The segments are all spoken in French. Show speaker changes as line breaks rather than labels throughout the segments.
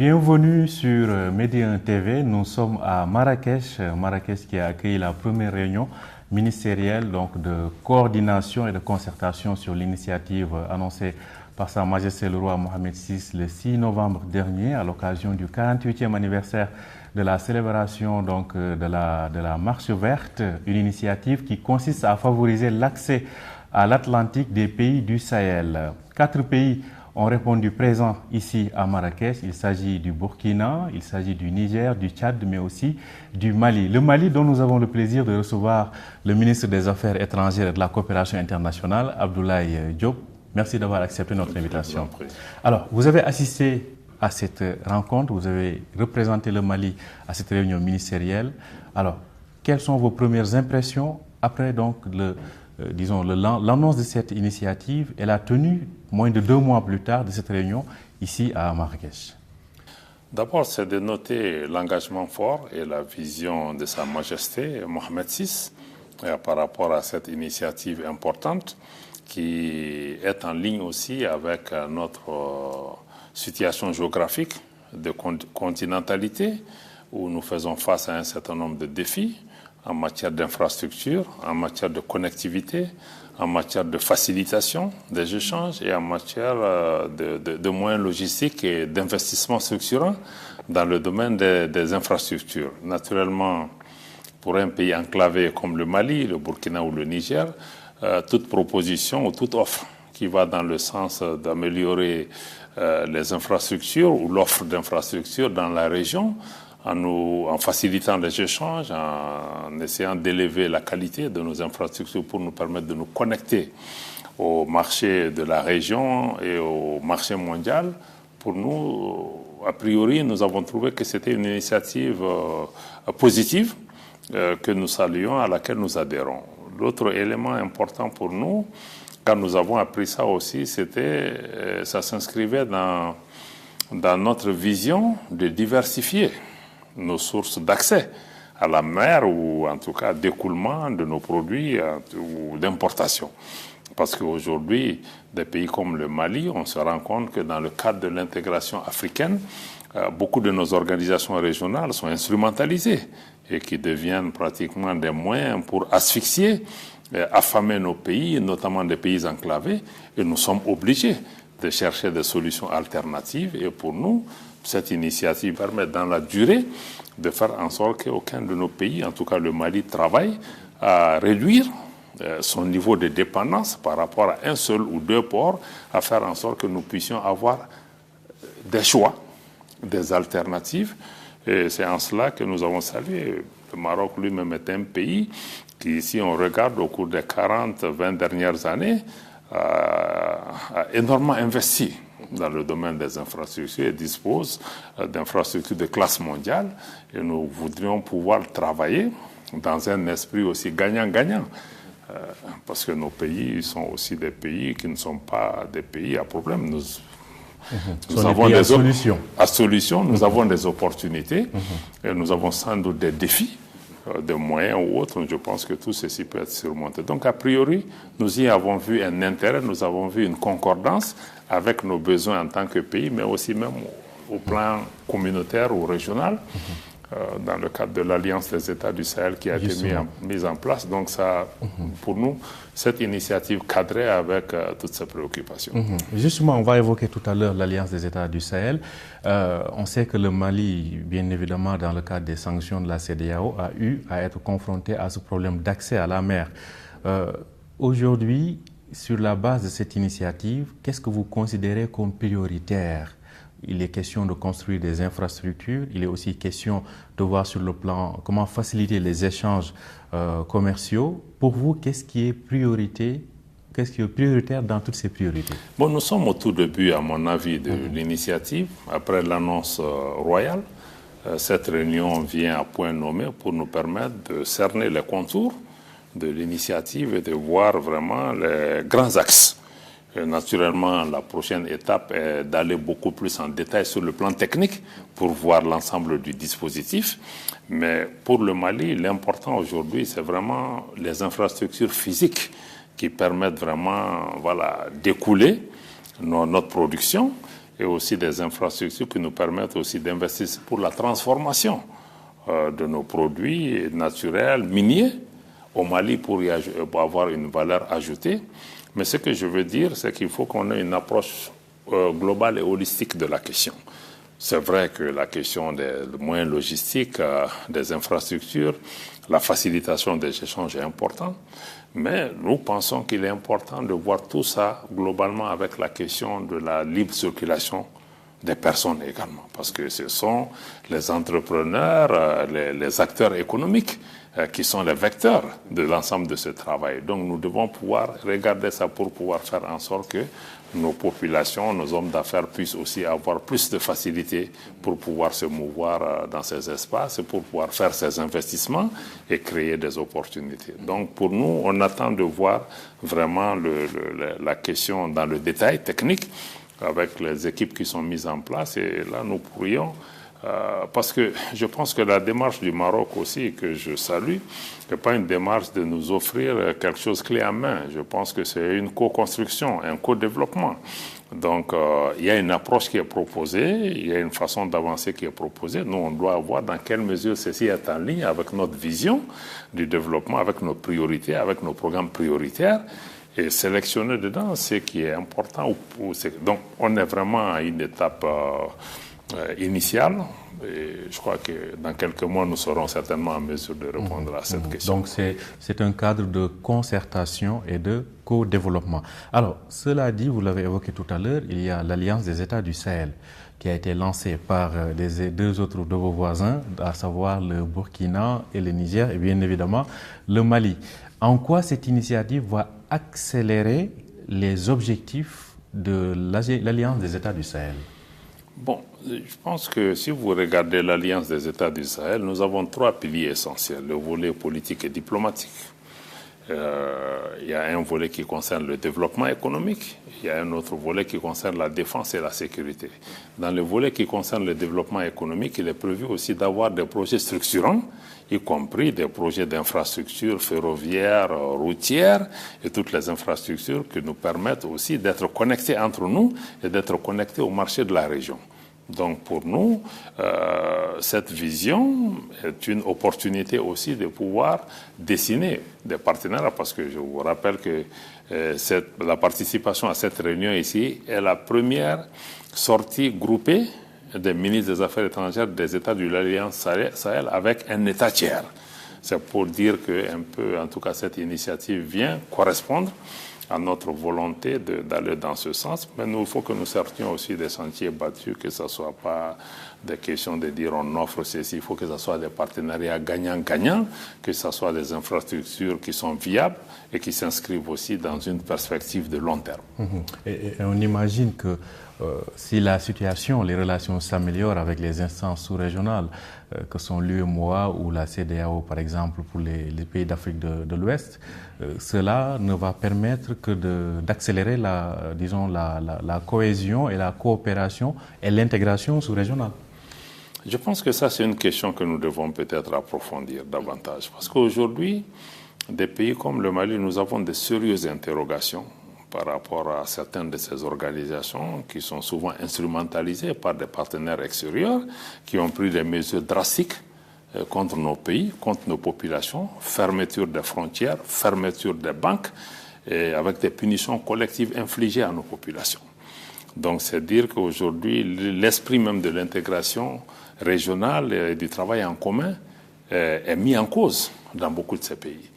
Bienvenue sur Medi 1 TV. Nous sommes à Marrakech, Marrakech qui a accueilli la première réunion ministérielle donc, de coordination et de concertation sur l'initiative annoncée par Sa Majesté le roi Mohamed VI le 6 novembre dernier à l'occasion du 48e anniversaire de la célébration donc, de la Marche verte, une initiative qui consiste à favoriser l'accès à l'Atlantique des pays du Sahel. 4 pays ont répondu présents ici à Marrakech. Il s'agit du Burkina, il s'agit du Niger, du Tchad, mais aussi du Mali. Le Mali dont nous avons le plaisir de recevoir le ministre des Affaires étrangères et de la coopération internationale, Abdoulaye Diop. Merci d'avoir accepté notre invitation. Alors, vous avez assisté à cette rencontre, vous avez représenté le Mali à cette réunion ministérielle. Alors, quelles sont vos premières impressions après donc l'annonce de cette initiative et la tenue, moins de 2 mois plus tard, de cette réunion ici à Marrakech?
D'abord, c'est de noter l'engagement fort et la vision de Sa Majesté Mohamed VI par rapport à cette initiative importante qui est en ligne aussi avec notre situation géographique de continentalité où nous faisons face à un certain nombre de défis en matière d'infrastructure, en matière de connectivité, en matière de facilitation des échanges et en matière de moyens logistiques et d'investissements structurants dans le domaine des infrastructures. Naturellement, pour un pays enclavé comme le Mali, le Burkina ou le Niger, toute proposition ou toute offre qui va dans le sens d'améliorer les infrastructures ou l'offre d'infrastructures dans la région, en facilitant les échanges, en essayant d'élever la qualité de nos infrastructures pour nous permettre de nous connecter au marché de la région et au marché mondial. Pour nous, a priori, nous avons trouvé que c'était une initiative positive que nous saluons, à laquelle nous adhérons. L'autre élément important pour nous, quand nous avons appris ça aussi, ça s'inscrivait dans notre vision de diversifier nos sources d'accès à la mer ou en tout cas d'écoulement de nos produits ou d'importation. Parce qu'aujourd'hui, des pays comme le Mali, on se rend compte que dans le cadre de l'intégration africaine, beaucoup de nos organisations régionales sont instrumentalisées et qui deviennent pratiquement des moyens pour asphyxier, affamer nos pays, notamment des pays enclavés, et nous sommes obligés de chercher des solutions alternatives. Et pour nous, cette initiative permet dans la durée de faire en sorte qu'aucun de nos pays, en tout cas le Mali, travaille à réduire son niveau de dépendance par rapport à un seul ou 2 ports, à faire en sorte que nous puissions avoir des choix, des alternatives. Et c'est en cela que nous avons salué. Le Maroc lui-même est un pays qui, si on regarde au cours des 40-20 dernières années, a énormément investi dans le domaine des infrastructures et dispose d'infrastructures de classe mondiale. Et nous voudrions pouvoir travailler dans un esprit aussi gagnant-gagnant. Parce que nos pays sont aussi des pays qui ne sont pas des pays à problème. Nous avons des solutions. À solution, nous avons des opportunités et nous avons sans doute des défis, de moyens ou autres. Je pense que tout ceci peut être surmonté. Donc, a priori, nous y avons vu un intérêt, nous avons vu une concordance avec nos besoins en tant que pays, mais aussi même au plan communautaire ou régional, dans le cadre de l'Alliance des États du Sahel qui a été mise en place. Donc, ça, pour nous, cette initiative cadrait avec toutes ces préoccupations.
Justement, on va évoquer tout à l'heure l'Alliance des États du Sahel. On sait que le Mali, bien évidemment, dans le cadre des sanctions de la CEDEAO, a eu à être confronté à ce problème d'accès à la mer. Aujourd'hui, sur la base de cette initiative, qu'est-ce que vous considérez comme prioritaire? Il est question de construire des infrastructures, il est aussi question de voir sur le plan comment faciliter les échanges commerciaux. Pour vous, qu'est-ce qui est prioritaire dans toutes ces priorités?
Bon, nous sommes au tout début, à mon avis, de l'initiative. Après l'annonce royale, cette réunion vient à point nommé pour nous permettre de cerner les contours de l'initiative et de voir vraiment les grands axes. Et naturellement, la prochaine étape est d'aller beaucoup plus en détail sur le plan technique pour voir l'ensemble du dispositif. Mais pour le Mali, l'important aujourd'hui, c'est vraiment les infrastructures physiques qui permettent vraiment d'écouler notre production et aussi des infrastructures qui nous permettent aussi d'investir pour la transformation de nos produits naturels, miniers, au Mali pour avoir une valeur ajoutée. Mais ce que je veux dire, c'est qu'il faut qu'on ait une approche globale et holistique de la question. C'est vrai que la question des moyens logistiques, des infrastructures, la facilitation des échanges est importante, mais nous pensons qu'il est important de voir tout ça globalement avec la question de la libre circulation des personnes également, parce que ce sont les entrepreneurs, les acteurs économiques qui sont les vecteurs de l'ensemble de ce travail. Donc nous devons pouvoir regarder ça pour pouvoir faire en sorte que nos populations, nos hommes d'affaires puissent aussi avoir plus de facilité pour pouvoir se mouvoir dans ces espaces, pour pouvoir faire ces investissements et créer des opportunités. Donc pour nous, on attend de voir vraiment la question dans le détail technique avec les équipes qui sont mises en place. Et là, nous pourrions, parce que je pense que la démarche du Maroc aussi, que je salue, n'est pas une démarche de nous offrir quelque chose clé en main. Je pense que c'est une co-construction, un co-développement. Donc, il y a une approche qui est proposée, il y a une façon d'avancer qui est proposée. Nous, on doit voir dans quelle mesure ceci est en ligne avec notre vision du développement, avec nos priorités, avec nos programmes prioritaires. Et sélectionner dedans ce qui est important. Donc, on est vraiment à une étape initiale. Et je crois que dans quelques mois, nous serons certainement en mesure de répondre à cette question.
Donc, c'est un cadre de concertation et de co-développement. Alors, cela dit, vous l'avez évoqué tout à l'heure, il y a l'Alliance des États du Sahel qui a été lancée par deux autres de vos voisins, à savoir le Burkina et le Niger, et bien évidemment le Mali. En quoi cette initiative va accélérer les objectifs de l'Alliance des États du Sahel?
Bon, je pense que si vous regardez l'Alliance des États du Sahel, nous avons trois piliers essentiels. Le volet politique et diplomatique. Il y a un volet qui concerne le développement économique. Il y a un autre volet qui concerne la défense et la sécurité. Dans le volet qui concerne le développement économique, il est prévu aussi d'avoir des projets structurants, y compris des projets d'infrastructures ferroviaires, routières et toutes les infrastructures qui nous permettent aussi d'être connectés entre nous et d'être connectés au marché de la région. Donc pour nous, cette vision est une opportunité aussi de pouvoir dessiner des partenariats, parce que je vous rappelle que la participation à cette réunion ici est la première sortie groupée des ministres des Affaires étrangères des États de l'Alliance Sahel avec un État tiers. C'est pour dire que un peu, en tout cas, cette initiative vient correspondre à notre volonté d'aller dans ce sens. Mais nous, il faut que nous sortions aussi des sentiers battus, que ce ne soit pas des questions de dire on offre ceci, il faut que ce soit des partenariats gagnant-gagnant, que ce soit des infrastructures qui sont viables et qui s'inscrivent aussi dans une perspective de long terme.
Et on imagine que si la situation, les relations s'améliorent avec les instances sous-régionales, que sont l'UEMOA ou la CEDEAO, par exemple, pour les pays d'Afrique de l'Ouest, cela ne va permettre que d'accélérer la cohésion et la coopération et l'intégration sous-régionale.
Je pense que ça, c'est une question que nous devons peut-être approfondir davantage. Parce qu'aujourd'hui, des pays comme le Mali, nous avons de sérieuses interrogations par rapport à certaines de ces organisations qui sont souvent instrumentalisées par des partenaires extérieurs qui ont pris des mesures drastiques contre nos pays, contre nos populations, fermeture des frontières, fermeture des banques, et avec des punitions collectives infligées à nos populations. Donc c'est dire qu'aujourd'hui, l'esprit même de l'intégration régionale et du travail en commun est mis en cause dans beaucoup de ces pays.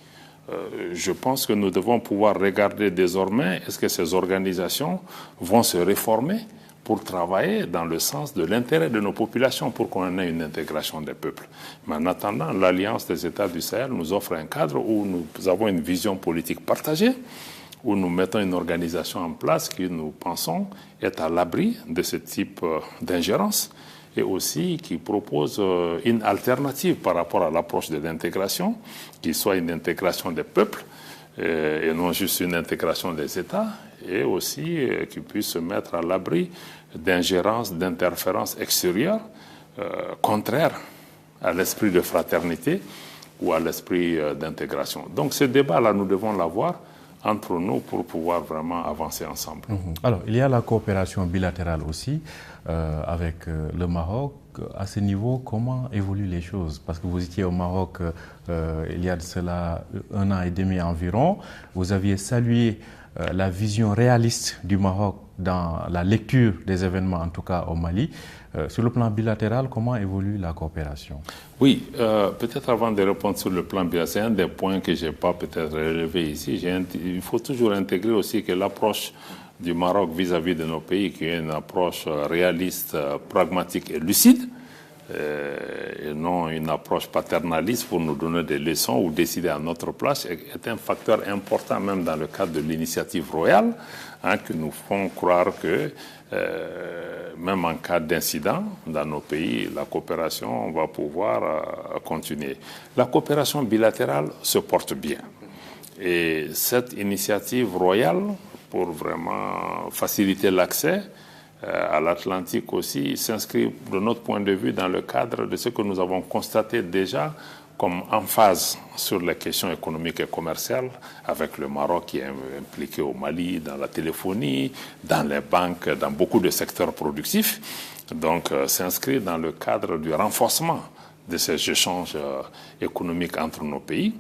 Je pense que nous devons pouvoir regarder désormais est-ce que ces organisations vont se réformer pour travailler dans le sens de l'intérêt de nos populations pour qu'on ait une intégration des peuples. Mais en attendant, l'Alliance des États du Sahel nous offre un cadre où nous avons une vision politique partagée, où nous mettons une organisation en place qui, nous pensons, est à l'abri de ce type d'ingérence et aussi qui propose une alternative par rapport à l'approche de l'intégration, qui soit une intégration des peuples et non juste une intégration des États, et aussi qui puisse se mettre à l'abri d'ingérences, d'interférences extérieures contraires à l'esprit de fraternité ou à l'esprit d'intégration. Donc ce débat-là, nous devons l'avoir entre nous pour pouvoir vraiment avancer ensemble.
Alors, il y a la coopération bilatérale aussi avec le Maroc. À ce niveau, comment évoluent les choses? Parce que vous étiez au Maroc il y a de cela 1 an et demi environ. Vous aviez salué la vision réaliste du Maroc dans la lecture des événements, en tout cas au Mali. Sur le plan bilatéral, comment évolue la coopération?
Oui, peut-être avant de répondre sur le plan bilatéral, c'est un des points que je n'ai pas peut-être relevé ici. Il faut toujours intégrer aussi que l'approche du Maroc vis-à-vis de nos pays, qui est une approche réaliste, pragmatique et lucide, et non une approche paternaliste pour nous donner des leçons ou décider à notre place, est un facteur important même dans le cadre de l'initiative royale, qui nous font croire que même en cas d'incident dans nos pays, la coopération va pouvoir continuer. La coopération bilatérale se porte bien. Et cette initiative royale, pour vraiment faciliter l'accès à l'Atlantique aussi, s'inscrit de notre point de vue dans le cadre de ce que nous avons constaté déjà comme emphase sur les questions économiques et commerciales avec le Maroc qui est impliqué au Mali, dans la téléphonie, dans les banques, dans beaucoup de secteurs productifs. Donc, s'inscrit dans le cadre du renforcement de ces échanges économiques entre nos pays.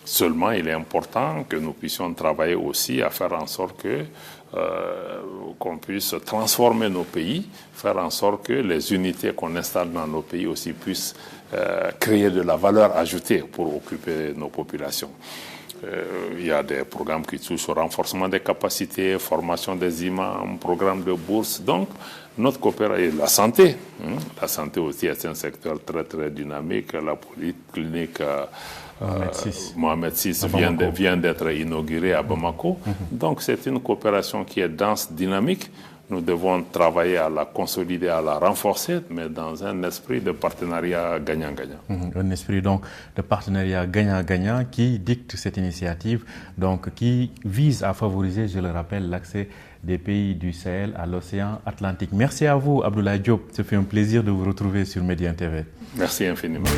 Seulement, il est important que nous puissions travailler aussi à faire en sorte que qu'on puisse transformer nos pays, faire en sorte que les unités qu'on installe dans nos pays aussi puissent créer de la valeur ajoutée pour occuper nos populations. Il y a des programmes qui touchent au renforcement des capacités, formation des imams, programmes de bourse. Donc, notre coopération, la santé aussi est un secteur très très dynamique. La polyclinique Mohamed VI vient d'être inaugurée à Bamako. Donc, c'est une coopération qui est dense, dynamique. Nous devons travailler à la consolider, à la renforcer, mais dans un esprit de partenariat gagnant-gagnant.
Un esprit donc de partenariat gagnant-gagnant qui dicte cette initiative, donc qui vise à favoriser, je le rappelle, l'accès des pays du Sahel à l'océan Atlantique. Merci à vous, Abdoulaye Diop. Ça fait un plaisir de vous retrouver sur Médien TV.
Merci infiniment.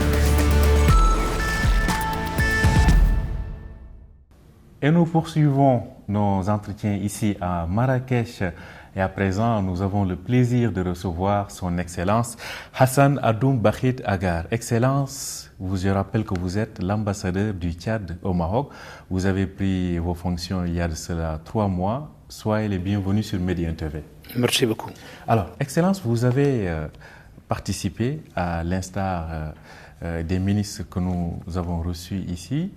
Et nous poursuivons nos entretiens ici à Marrakech. Et à présent, nous avons le plaisir de recevoir son Excellence Hassan Adoum Bakhit Agar. Excellence, je rappelle que vous êtes l'ambassadeur du Tchad au Maroc. Vous avez pris vos fonctions il y a de cela 3 mois. Soyez les bienvenus sur Médien TV.
Merci beaucoup.
Alors, Excellence, vous avez participé, à l'instar des ministres que nous avons reçus ici,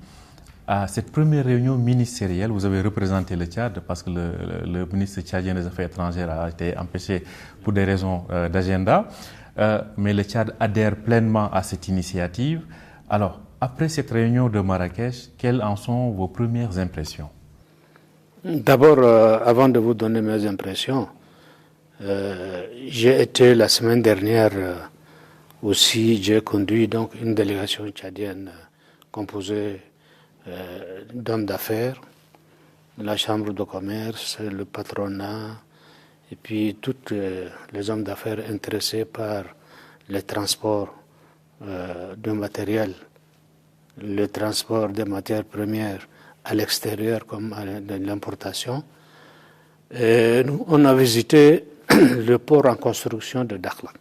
à cette première réunion ministérielle. Vous avez représenté le Tchad parce que le ministre tchadien des Affaires étrangères a été empêché pour des raisons d'agenda. Mais le Tchad adhère pleinement à cette initiative. Alors, après cette réunion de Marrakech, quelles en sont vos premières impressions?
D'abord, avant de vous donner mes impressions, j'ai été la semaine dernière aussi, j'ai conduit donc une délégation tchadienne composée d'hommes d'affaires, la chambre de commerce, le patronat, et puis tous les hommes d'affaires intéressés par le transport de matériel, le transport des matières premières à l'extérieur comme à l'importation. On a visité le port en construction de Dakhla.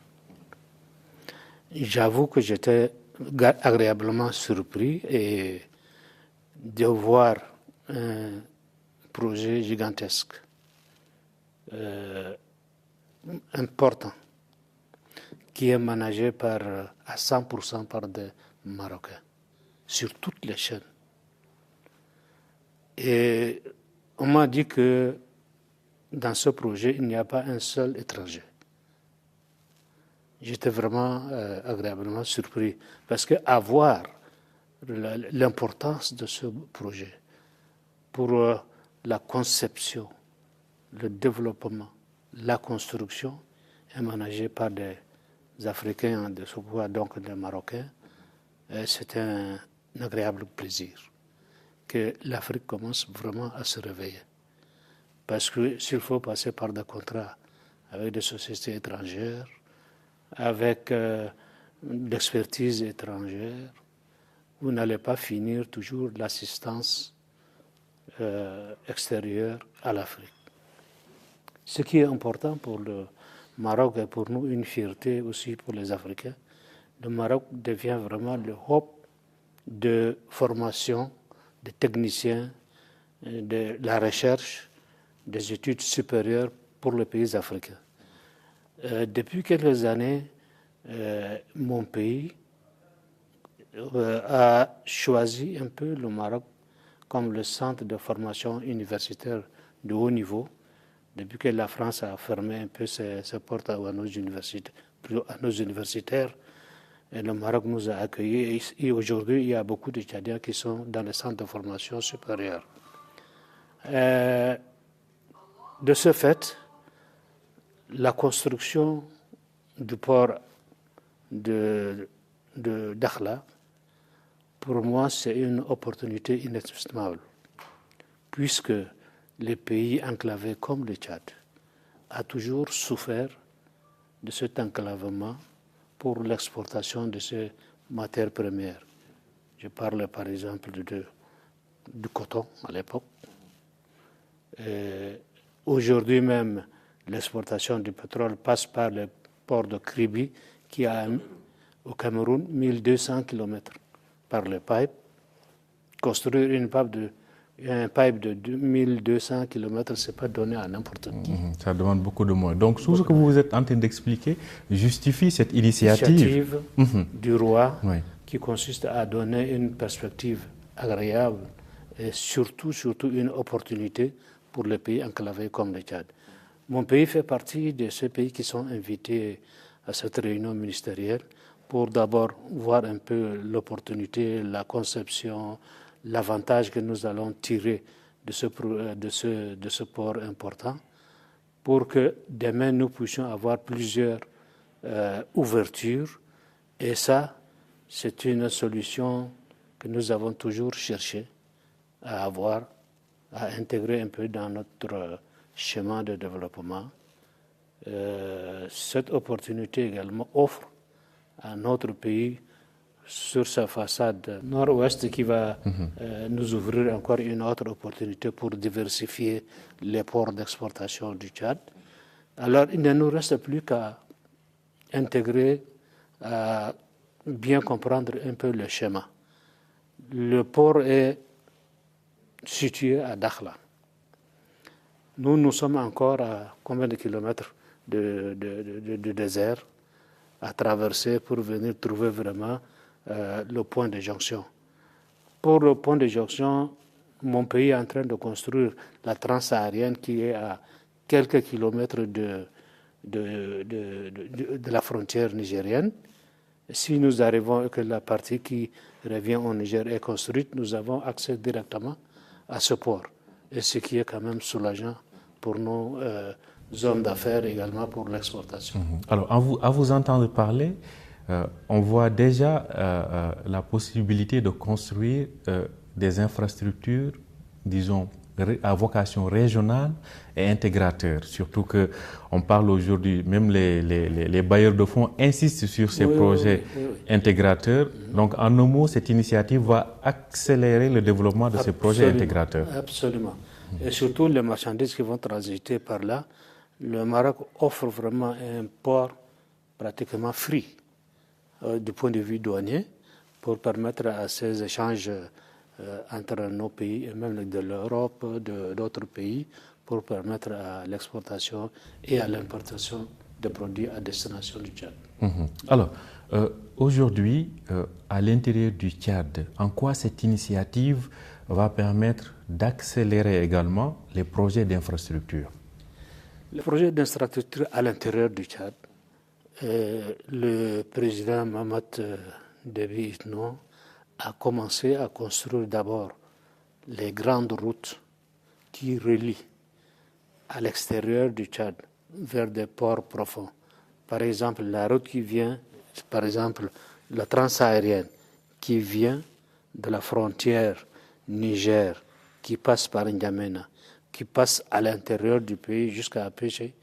J'avoue que j'étais agréablement surpris et de voir un projet gigantesque, important, qui est managé à 100% par des Marocains, sur toutes les chaînes. Et on m'a dit que dans ce projet, il n'y a pas un seul étranger. J'étais vraiment agréablement surpris, parce qu'avoir l'importance de ce projet pour la conception, le développement, la construction est managé par des Africains, donc des Marocains. C'est un agréable plaisir que l'Afrique commence vraiment à se réveiller. Parce que s'il faut passer par des contrats avec des sociétés étrangères, avec l'expertise étrangère, vous n'allez pas finir toujours l'assistance extérieure à l'Afrique. Ce qui est important pour le Maroc et pour nous, une fierté aussi pour les Africains. Le Maroc devient vraiment le hub de formation des techniciens, de la recherche, des études supérieures pour les pays africains. Depuis quelques années, mon pays a choisi un peu le Maroc comme le centre de formation universitaire de haut niveau, depuis que la France a fermé un peu ses portes à nos universitaires. Et le Maroc nous a accueillis et aujourd'hui, il y a beaucoup de Tchadiens qui sont dans les centres de formation supérieure. De ce fait, la construction du port de Dakhla, pour moi, c'est une opportunité inestimable, puisque les pays enclavés comme le Tchad a toujours souffert de cet enclavement pour l'exportation de ces matières premières. Je parle par exemple du coton à l'époque. Aujourd'hui même, l'exportation du pétrole passe par le port de Kribi qui a au Cameroun 1200 km par le pipe. Construire un pipe de 1200 km, ce n'est pas donné à n'importe qui.
Ça demande beaucoup de moyens. Donc, tout ce que vous êtes en train d'expliquer justifie cette initiative
du roi qui consiste à donner une perspective agréable et surtout une opportunité pour les pays enclavés comme le Tchad. Mon pays fait partie de ceux pays qui sont invités à cette réunion ministérielle pour d'abord voir un peu l'opportunité, la conception, l'avantage que nous allons tirer de ce port important pour que demain nous puissions avoir plusieurs ouvertures. Et ça, c'est une solution que nous avons toujours cherché à avoir, à intégrer un peu dans notre schéma de développement. Cette opportunité également offre à notre pays sur sa façade nord-ouest qui va nous ouvrir encore une autre opportunité pour diversifier les ports d'exportation du Tchad. Alors, il ne nous reste plus qu'à intégrer, à bien comprendre un peu le schéma. Le port est situé à Dakhla. Nous sommes encore à combien de kilomètres de désert à traverser pour venir trouver vraiment le point de jonction. Pour le point de jonction, mon pays est en train de construire la transsaharienne qui est à quelques kilomètres de la frontière nigérienne. Si nous arrivons et que la partie qui revient au Niger est construite, nous avons accès directement à ce port. Et ce qui est quand même soulageant pour nos hommes d'affaires également pour l'exportation.
Alors, à vous entendre parler, on voit déjà la possibilité de construire des infrastructures, disons, à vocation régionale et intégrateur. Surtout qu'on parle aujourd'hui, même les bailleurs de fonds insistent sur ces projets intégrateurs. Donc, en un mot, cette initiative va accélérer le développement de ces projets intégrateurs.
Absolument. Et surtout les marchandises qui vont transiter par là. Le Maroc offre vraiment un port pratiquement free du point de vue douanier pour permettre à ces échanges entre nos pays et même de l'Europe, d'autres pays, pour permettre à l'exportation et à l'importation de produits à destination du Tchad.
Alors, aujourd'hui, à l'intérieur du Tchad, en quoi cette initiative va permettre d'accélérer également les projets d'infrastructure?
Les projets d'infrastructure à l'intérieur du Tchad, le président Mahamat Déby Itno a commencé à construire d'abord les grandes routes qui relient à l'extérieur du Tchad vers des ports profonds. Par exemple, la route qui vient, par exemple, la transsaharienne qui vient de la frontière Niger, qui passe par N'Djamena, qui passe à l'intérieur du pays jusqu'à Péché,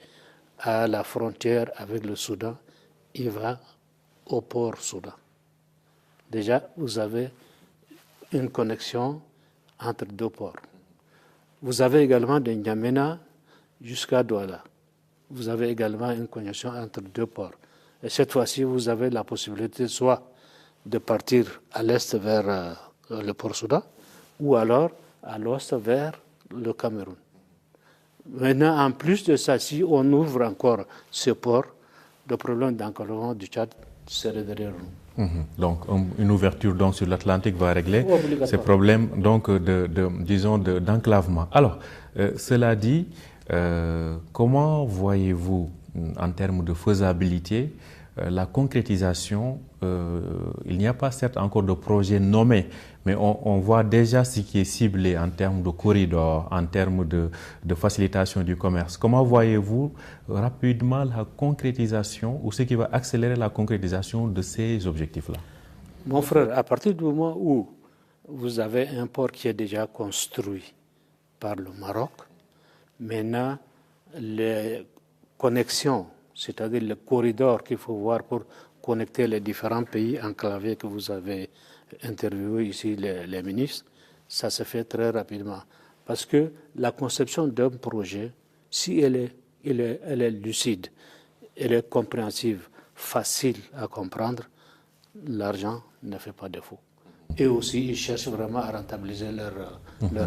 à la frontière avec le Soudan, il va au port Soudan. Déjà, vous avez une connexion entre deux ports. Vous avez également de N'Djamena jusqu'à Douala. Vous avez également une connexion entre deux ports. Et cette fois-ci, vous avez la possibilité soit de partir à l'est vers le port Soudan ou alors à l'ouest vers le Cameroun. Maintenant, en plus de ça, si on ouvre encore ce port, le problème d'enclavement du Tchad serait derrière nous.
Donc, une ouverture donc, sur l'Atlantique va régler ces problèmes donc, d'enclavement. Alors, cela dit, comment voyez-vous, en termes de faisabilité, la concrétisation? Il n'y a pas certes encore de projet nommé, mais on voit déjà ce qui est ciblé en termes de corridors, en termes de facilitation du commerce. Comment voyez-vous rapidement la concrétisation ou ce qui va accélérer la concrétisation de ces objectifs-là?
Mon frère, à partir du moment où vous avez un port qui est déjà construit par le Maroc, maintenant les connexions, c'est-à-dire le corridor qu'il faut voir pour connecter les différents pays enclavés que vous avez interviewés ici, les ministres, ça se fait très rapidement. Parce que la conception d'un projet, si elle est lucide, elle est compréhensive, facile à comprendre, l'argent ne fait pas défaut. Et aussi, ils cherchent vraiment à rentabiliser leurs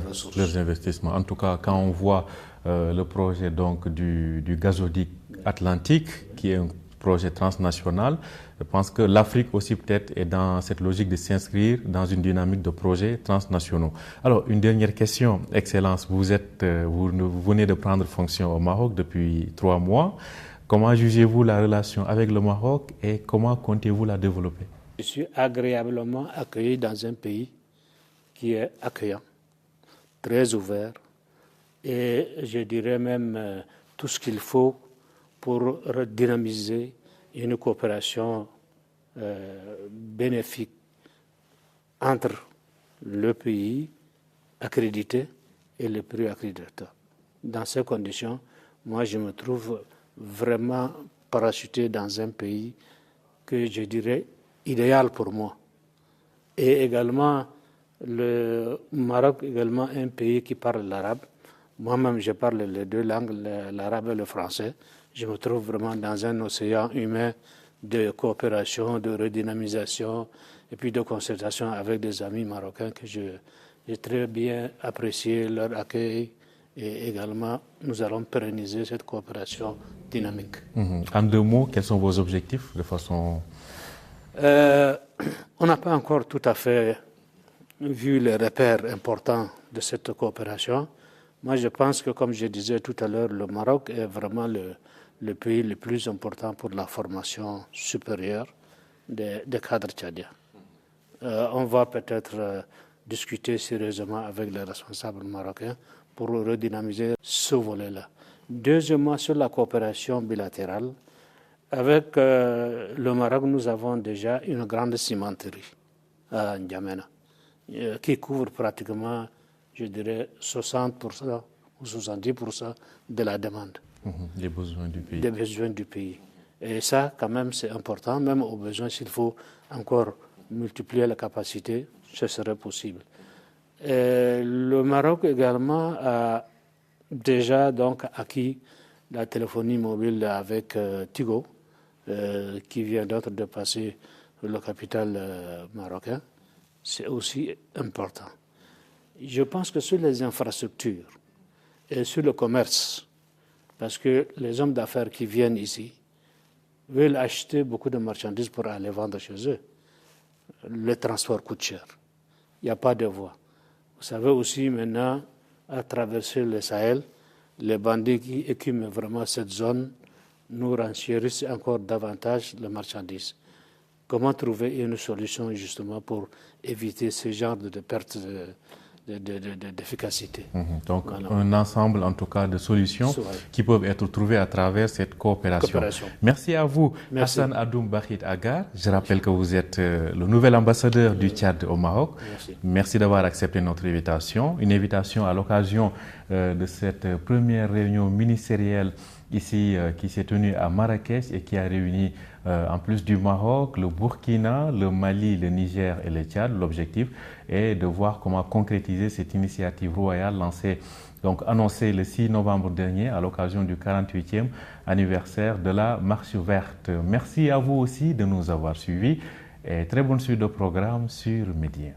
ressources.
Leurs investissements. En tout cas, quand on voit le projet donc, du gazoduc atlantique, qui est un projet transnational, je pense que l'Afrique aussi peut-être est dans cette logique de s'inscrire dans une dynamique de projets transnationaux. Alors, une dernière question, Excellence. Vous venez de prendre fonction au Maroc depuis 3 mois. Comment jugez-vous la relation avec le Maroc et comment comptez-vous la développer?
Je suis agréablement accueilli dans un pays qui est accueillant, très ouvert et je dirais même tout ce qu'il faut pour redynamiser une coopération bénéfique entre le pays accrédité et le pays accréditeur. Dans ces conditions, moi je me trouve vraiment parachuté dans un pays que je dirais idéal pour moi. Et également, le Maroc également un pays qui parle l'arabe. Moi-même, je parle les 2 langues, l'arabe et le français. Je me trouve vraiment dans un océan humain de coopération, de redynamisation et puis de concertation avec des amis marocains que j'ai très bien apprécié leur accueil et également nous allons pérenniser cette coopération dynamique.
En 2 mots, quels sont vos objectifs de façon...
On n'a pas encore tout à fait vu les repères importants de cette coopération. Moi, je pense que, comme je disais tout à l'heure, le Maroc est vraiment le pays le plus important pour la formation supérieure des cadres tchadiens. On va peut-être discuter sérieusement avec les responsables marocains pour redynamiser ce volet-là. Deuxièmement, sur la coopération bilatérale, avec le Maroc, nous avons déjà une grande cimenterie à N'Djamena qui couvre pratiquement, je dirais, 60% ou 70% de la demande.
Des besoins du pays.
Des besoins du pays. Et ça, quand même, c'est important. Même au besoin, s'il faut encore multiplier la capacité, ce serait possible. Et le Maroc également a déjà donc acquis la téléphonie mobile avec Tigo, qui vient d'être de passer le capital marocain. C'est aussi important. Je pense que sur les infrastructures et sur le commerce, parce que les hommes d'affaires qui viennent ici veulent acheter beaucoup de marchandises pour aller vendre chez eux. Le transport coûte cher. Il n'y a pas de voie. Vous savez aussi maintenant, à traverser le Sahel, les bandits qui écument vraiment cette zone nous renchérissent encore davantage les marchandises. Comment trouver une solution justement pour éviter ce genre de perte d'efficacité?
Donc voilà. Un ensemble en tout cas de solutions qui peuvent être trouvées à travers cette coopération. Merci à vous. Merci. Hassan Adoum Bahit Agar. Je rappelle que vous êtes le nouvel ambassadeur du Tchad au Maroc. Merci d'avoir accepté notre invitation. Une invitation à l'occasion de cette première réunion ministérielle ici qui s'est tenue à Marrakech et qui a réuni en plus du Maroc, le Burkina, le Mali, le Niger et le Tchad. L'objectif est de voir comment concrétiser cette initiative royale lancée donc annoncé le 6 novembre dernier à l'occasion du 48e anniversaire de la Marche verte. Merci à vous aussi de nous avoir suivis et très bonne suite de programme sur Média.